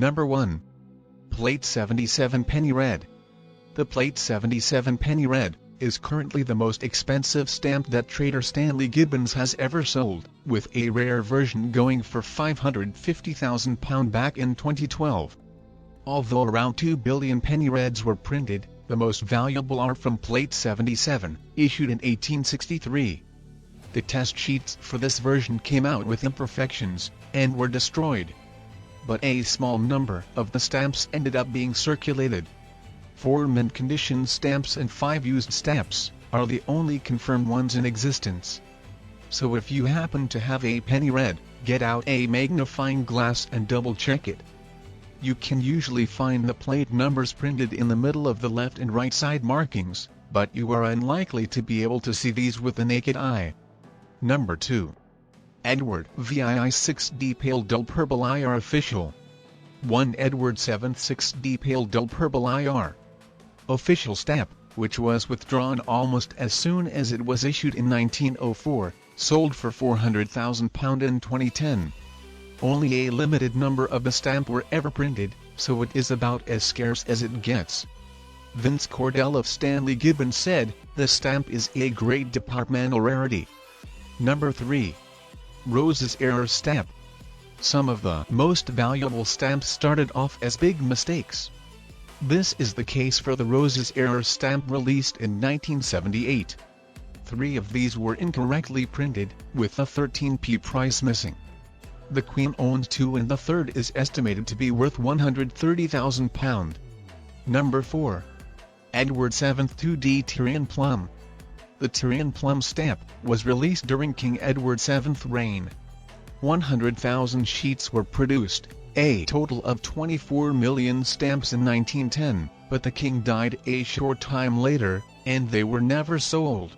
Number 1. Plate 77 Penny Red. The Plate 77 Penny Red is currently the most expensive stamp that trader Stanley Gibbons has ever sold, with a rare version going for £550,000 back in 2012. Although around 2 billion penny reds were printed, the most valuable are from Plate 77, issued in 1863. The test sheets for this version came out with imperfections, and were destroyed. But a small number of the stamps ended up being circulated. 4 mint-condition stamps and 5 used stamps are the only confirmed ones in existence. So if you happen to have a penny red, get out a magnifying glass and double-check it. You can usually find the plate numbers printed in the middle of the left and right side markings, but you are unlikely to be able to see these with the naked eye. Number 2. Edward VII 6D Pale Dull Purple IR Official. 1 Edward VII 6D Pale Dull Purple IR Official stamp, which was withdrawn almost as soon as it was issued in 1904, sold for £400,000 in 2010. Only a limited number of the stamp were ever printed, so it is about as scarce as it gets. Vince Cordell of Stanley Gibbons said, "The stamp is a great departmental rarity." Number 3. Rose's Error Stamp. Some of the most valuable stamps started off as big mistakes. This is the case for the Rose's Error stamp released in 1978. 3 of these were incorrectly printed, with a 13p price missing. The Queen owns 2 and the third is estimated to be worth £130,000. Number 4. Edward VII 2D Tyrian Plum. The Tyrian Plum stamp was released during King Edward VII's reign. 100,000 sheets were produced, a total of 24 million stamps in 1910, but the king died a short time later, and they were never sold.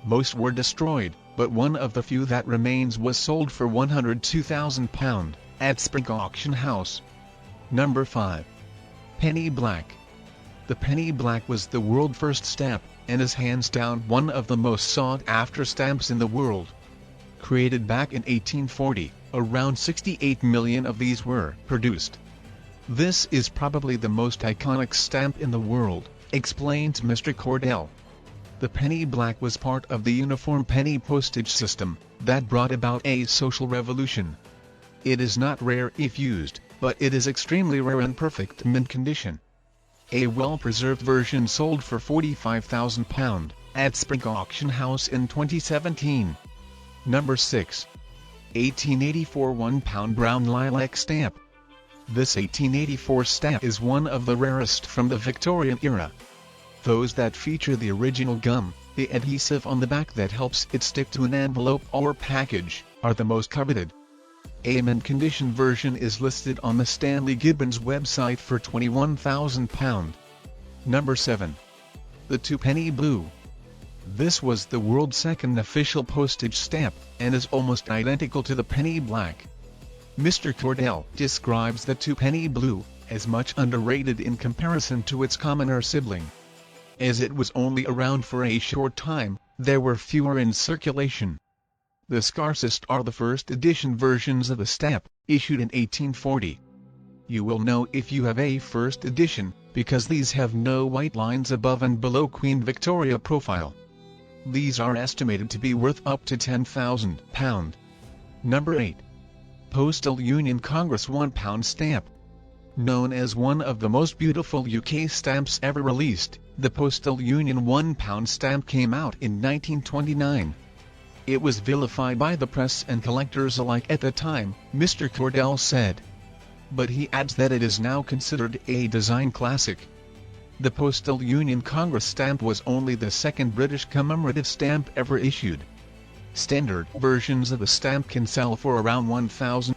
Most were destroyed, but one of the few that remains was sold for £102,000 at Spring Auction House. Number 5. Penny Black. The Penny Black was the world's first stamp, and is hands down one of the most sought-after stamps in the world. Created back in 1840, around 68 million of these were produced. "This is probably the most iconic stamp in the world," explains Mr. Cordell. The Penny Black was part of the uniform penny postage system that brought about a social revolution. It is not rare if used, but it is extremely rare in perfect mint condition. A well-preserved version sold for £45,000 at Spring Auction House in 2017. Number 6. 1884 £1 Brown Lilac Stamp. This 1884 stamp is one of the rarest from the Victorian era. Those that feature the original gum, the adhesive on the back that helps it stick to an envelope or package, are the most coveted. A mint-condition version is listed on the Stanley Gibbons website for £21,000. Number 7. The Twopenny Blue. This was the world's second official postage stamp, and is almost identical to the Penny Black. Mr. Cordell describes the Twopenny Blue as much underrated in comparison to its commoner sibling. As it was only around for a short time, there were fewer in circulation. The scarcest are the first edition versions of the stamp, issued in 1840. You will know if you have a first edition, because these have no white lines above and below Queen Victoria profile. These are estimated to be worth up to £10,000. Number 8. Postal Union Congress £1 Stamp. Known as one of the most beautiful UK stamps ever released, the Postal Union £1 stamp came out in 1929. It was vilified by the press and collectors alike at the time, Mr. Cordell said. But he adds that it is now considered a design classic. The Postal Union Congress stamp was only the second British commemorative stamp ever issued. Standard versions of the stamp can sell for around £1,000.